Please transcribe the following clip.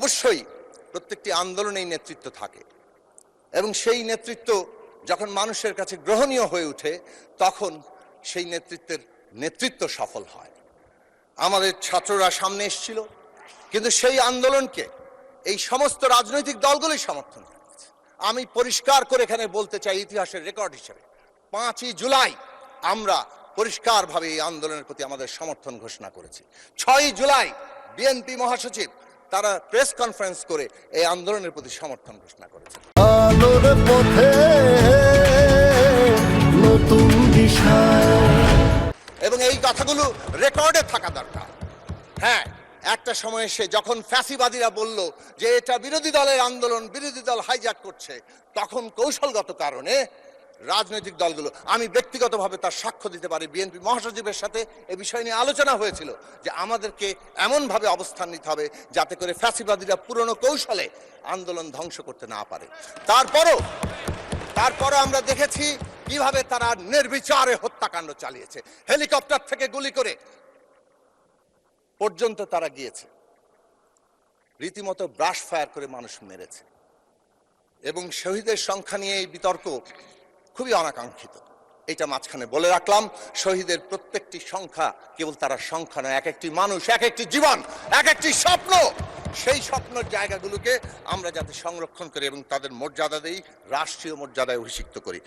অবশ্যই প্রত্যেকটি আন্দোলনেই নেতৃত্ব থাকে এবং সেই নেতৃত্ব যখন মানুষের কাছে গ্রহণীয় হয়ে ওঠে তখন সেই নেতৃত্ব সফল হয়। আমাদের ছাত্ররা সামনে এসেছিল, কিন্তু সেই আন্দোলনকে এই সমস্ত রাজনৈতিক দলগুলোই সমর্থন করেছে। আমি পরিষ্কার করে এখানে বলতে চাই, ইতিহাসের রেকর্ড হিসেবে 5ই জুলাই আমরা পরিষ্কারভাবে এই আন্দোলনের প্রতি আমাদের সমর্থন ঘোষণা করেছি। 6ই জুলাই বিএনপি মহাসচিব তারা প্রেস কনফারেন্স করে এই আন্দোলনের প্রতি সমর্থন ঘোষণা করেছে। আলোর পথে নতুন দিশা, এবং এই কথাগুলো রেকর্ডে থাকা দরকার। হ্যাঁ, একটা সময় এসে যখন ফ্যাসিবাদীরা বলল যে এটা বিরোধী দলের আন্দোলন, বিরোধী দল হাইজ্যাক করছে, তখন কৌশলগত কারণে রাজনৈতিক দলগুলো, আমি ব্যক্তিগতভাবে তার সাক্ষ্য দিতে পারি, বিএনপি মহাসচিবের সাথে এ বিষয় নিয়ে আলোচনা হয়েছিল যে আমাদেরকে এমনভাবে অবস্থান নিতে হবে যাতে করে ফ্যাসিবাদীরা পুরনো কৌশলে আন্দোলন ধ্বংস করতে না পারে। তারপরও আমরা দেখেছি কিভাবে তারা নির্বিচারে হত্যাকাণ্ড চালিয়েছে। হেলিকপ্টার থেকে গুলি করে পর্যন্ত তারা গিয়েছে, রীতিমতো ব্রাশ ফায়ার করে মানুষ মেরেছে। এবং শহীদের সংখ্যা নিয়ে এই বিতর্ক খুবই অনাকাঙ্ক্ষিত, এটা মাঝখানে বলে রাখলাম। শহীদের প্রত্যেকটি সংখ্যা কেবল তারা সংখ্যা নয়, এক একটি মানুষ, এক একটি জীবন, এক একটি স্বপ্ন। সেই স্বপ্নের জায়গাগুলোকে আমরা যাতে সংরক্ষণ করি এবং তাদের মর্যাদা দেই, রাষ্ট্রীয় মর্যাদায় অভিষিক্ত করি।